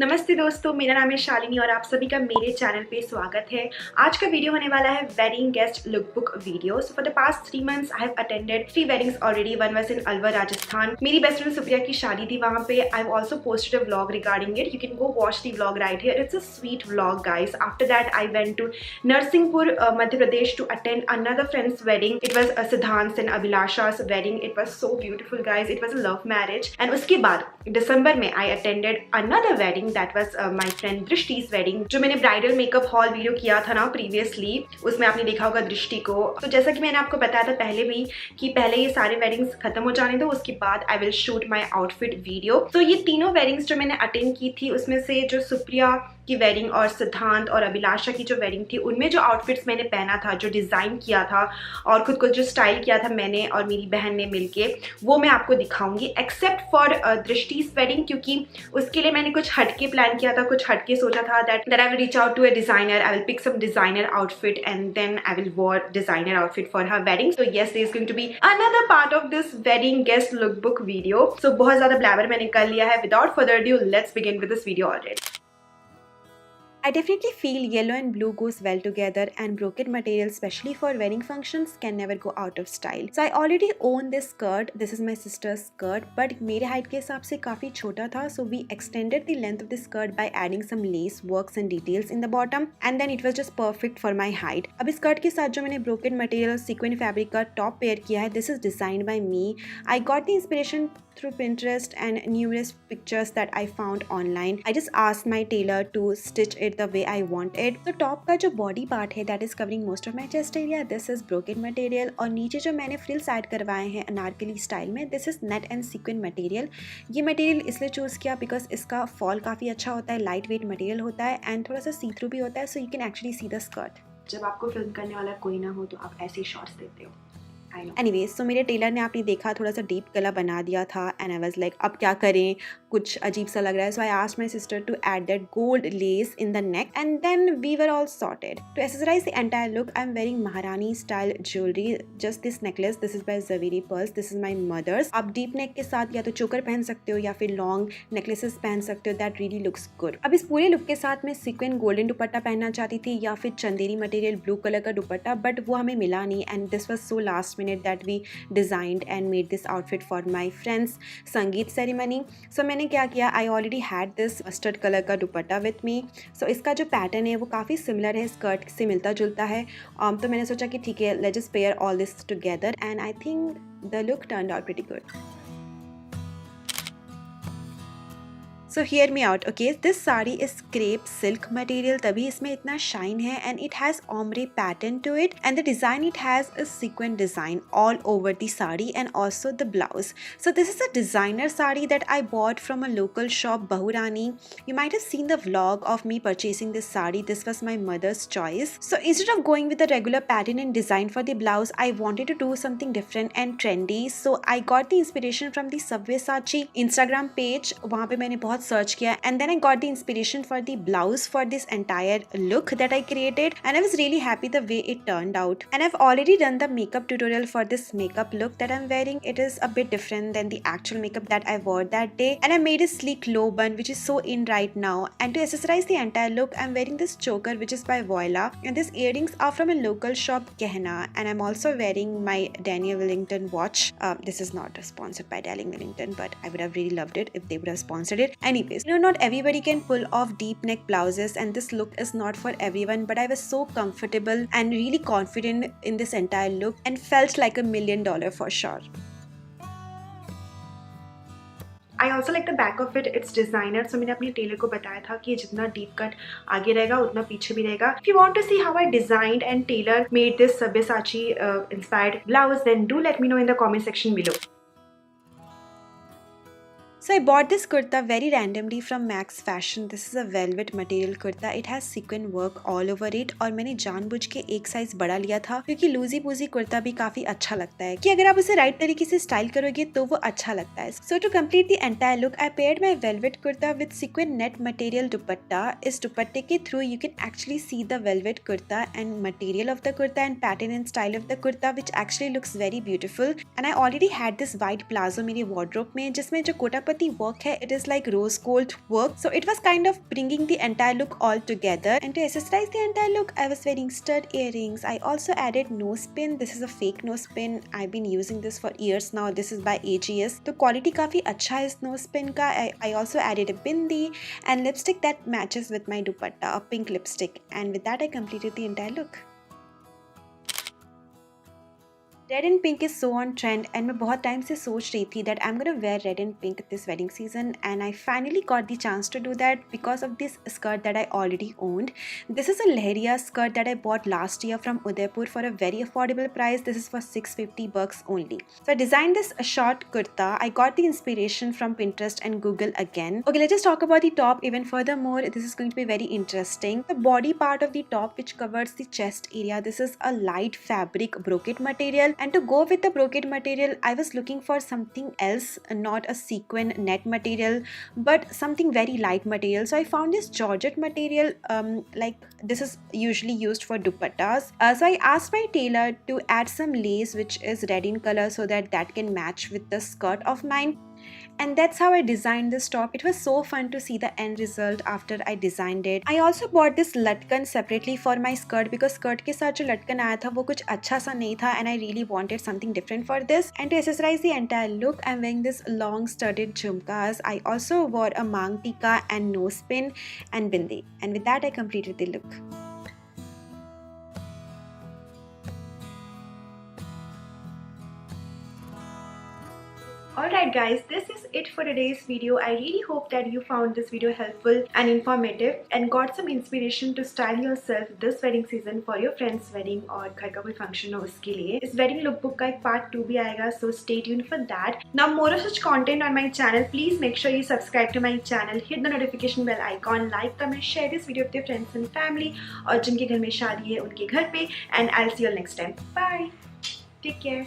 नमस्ते दोस्तों, मेरा नाम है शालिनी और आप सभी का मेरे चैनल पे स्वागत है। आज का वीडियो होने वाला है wedding guest lookbook video. So for the past 3 months I have attended 3 weddings already. One was in Alwar Rajasthan. मेरी बेस्ट फ्रेंड सुप्रिया की शादी थी वहां पे। I have also posted a vlog regarding it. You can go watch the vlog right here. It's a sweet vlog guys. After that I went to Narsinghpur Madhya Pradesh to attend another friend's wedding. It was सिद्धांत and Abhilasha's wedding. It was so beautiful guys. It was a love marriage. And उसके बाद दिसंबर में I attended another wedding that was my friend Drishti's wedding। जो मैंने bridal makeup hall video किया था ना प्रीवियसली, उसमें आपने देखा होगा दृष्टि को। तो जैसा कि मैंने आपको बताया था पहले भी कि पहले ये सारे वेडिंग्स खत्म हो जाने दो, उसके बाद I will shoot my outfit video. तो ये तीनों वेडिंग्स जो मैंने अटेंड की थी, उसमें से जो सुप्रिया की वेडिंग और सिद्धांत और अभिलाषा की जो वेडिंग थी, उनमें जो आउटफिट्स मैंने पहना था, जो डिज़ाइन किया था और खुद को जो स्टाइल किया था मैंने और मेरी बहन ने मिलके, वो मैं आपको दिखाऊंगी एक्सेप्ट फॉर दृष्टि's वेडिंग, क्योंकि उसके लिए मैंने कुछ हटके प्लान किया था, कुछ हटके सोचा था that I will reach out to a designer, I will pick some designer outfit and then I will wear designer outfit for हर wedding. So yes, there is going to be another part of this wedding guest lookbook video. So बहुत ज्यादा blabber मैंने कर लिया है। Without further due, let's begin with this video already. I definitely feel yellow and blue goes well together, and brocade material, especially for wedding functions, can never go out of style. So I already own this skirt. This is my sister's skirt, but मेरे height के हिसाब से काफ़ी छोटा था, so we extended the length of the skirt by adding some lace works and details in the bottom, and then it was just perfect for my height. अब इस skirt के साथ जो मैंने brocade material और sequin fabric का top pair किया है, this is designed by me. I got the inspiration through Pinterest and numerous pictures that I found online. I just asked my tailor to stitch it the way I want it. तो top का जो body part है that is covering most of my chest area, this is brocade material, और नीचे जो मैंने frills add करवाए हैं अनारकली स्टाइल में, this is net and sequin material. ये मटेरियल इसलिए चूज़ किया बिकॉज इसका फॉल काफ़ी अच्छा होता है, लाइट वेट मटेरियल होता है एंड थोड़ा सा सी थ्रू भी होता है, so you can actually see the skirt. जब आपको फिल्म करने वाला कोई ना हो तो आप ऐसे ही शॉर्ट्स देते हो। एनीवेज, सो मेरे टेलर ने आपने देखा थोड़ा सा डीप गला बना दिया था एंड आई वाज लाइक अब क्या करें, कुछ अजीब सा लग रहा है। So I asked my sister to add that gold lace in the neck and then we were all sorted. To accessorize the entire look I am wearing maharani style jewellery. Just this necklace, this is by Jhaveri pearls, this is my mother's. आप deep neck के साथ या तो चोकर पहन सकते हो या फिर लॉन्ग नेकलेसेस पहन सकते हो, दैट रियली लुक्स गुड। अब इस पूरे लुक के साथ मैं सीक्वेंट गोल्डन दुपट्टा पहनना चाहती थी या फिर चंदेरी मटेरियल ब्लू कलर का दुपट्टा, बट वो हमें मिला नहीं and this was so last minute that we designed and made this outfit for my friends संगीत ceremony. So मैंने क्या किया, I already had this mustard color का दुपट्टा with me. So इसका जो पैटर्न है वो काफ़ी सिमिलर है, स्कर्ट से मिलता जुलता है। तो मैंने सोचा कि ठीक है, let's just pair all this together and I think the look turned out pretty good. So hear me out, okay? This sari is crepe silk material, तभी इसमें इतना shine है and it has ombre pattern to it and the design it has a sequin design all over the sari and also the blouse. So this is a designer sari that I bought from a local shop, Bahurani. You might have seen the vlog of me purchasing this sari. This was my mother's choice. So instead of going with the regular pattern and design for the blouse, I wanted to do something different and trendy. So I got the inspiration from the Sabyasachi Instagram page. वहाँ पे मैंने बहुत search किया and then I got the inspiration for the blouse for this entire look that I created and I was really happy the way it turned out. And I've already done the makeup tutorial for this makeup look that I'm wearing. It is a bit different than the actual makeup that I wore that day and I made a sleek low bun which is so in right now. And to accessorize the entire look, I'm wearing this choker which is by Voila and these earrings are from a local shop, Gehna, and I'm also wearing my Daniel Wellington watch. This is not sponsored by Daniel Wellington, but I would have really loved it if they would have sponsored it. Anyways, you know, not everybody can pull off deep neck blouses and this look is not for everyone, but I was so comfortable and really confident in this entire look and felt like $1 million for sure. I also like the back of it. It's designer. So मैंने अपने Taylor को बताया था कि जितना deep cut आगे रहेगा उतना पीछे भी रहेगा. If you want to see how I designed and tailor made this Sabyasachi inspired blouse, then do let me know in the comment section below. So I bought this kurta very randomly from Max Fashion. This is a velvet material kurta. It has sequin work all over it और मैंने जानबूझ के एक size बड़ा लिया था क्योंकि लूजी पूजी कुर्ता भी काफी अच्छा लगता है कि अगर आप उसे राइट तरीके से स्टाइल करोगे तो वो अच्छा लगता है. So to complete the entire look, I paired my velvet kurta with sequin net material dupatta. इस दुपट्टे के through you can actually see the velvet kurta and material of the kurta and pattern and style of the kurta, which actually looks very beautiful. And I already had this white palazzo मेरी wardrobe में जिसमें जो कोटा ऊपर the work है it is like rose gold work, so it was kind of bringing the entire look all together. And to accessorize the entire look, I was wearing stud earrings. I also added nose pin. This is a fake nose pin. I've been using this for years now. This is by AGS. तो quality काफी अच्छा है इस nose pin का. I also added a bindi and lipstick that matches with my dupatta, a pink lipstick. And with that, I completed the entire look. Red and pink is so on trend and मैं बहुत time से सोच रही थी that I am gonna wear red and pink this wedding season and I finally got the chance to do that because of this skirt that I already owned. This is a leheriya skirt that I bought last year from Udaipur for a very affordable price. This is for $650 only. So I designed this short kurta. I got the inspiration from Pinterest and Google again. Okay, let's just talk about the top even furthermore. This is going to be very interesting. The body part of the top which covers the chest area, this is a light fabric brocade material. And to go with the brocade material, I was looking for something else, not a sequin net material, but something very light material. So I found this georgette material, like this is usually used for dupattas. So I asked my tailor to add some lace which is red in color so that can match with the skirt of mine. And that's how I designed this top. It was so fun to see the end result after I designed it. I also bought this latkan separately for my skirt because skirt के साथ जो लटकन आया था वो कुछ अच्छा सा नहीं था and I really wanted something different for this. And to accessorize the entire look, I'm wearing this long studded jhumkas. I also wore a mang tika and nose pin and bindi. And with that, I completed the look. Alright guys, this is it for today's video. I really hope that you found this video helpful and informative and got some inspiration to style yourself this wedding season for your friend's wedding और घर का कोई function हो उसके लिए. इस wedding lookbook का एक part 2 भी आएगा, so stay tuned for that. Now more of such content on my channel. Please make sure you subscribe to my channel, hit the notification bell icon, like, comment, share this video with your friends and family और जिनके घर में शादी है उनके घर पे. And I'll see you all next time. Bye. Take care.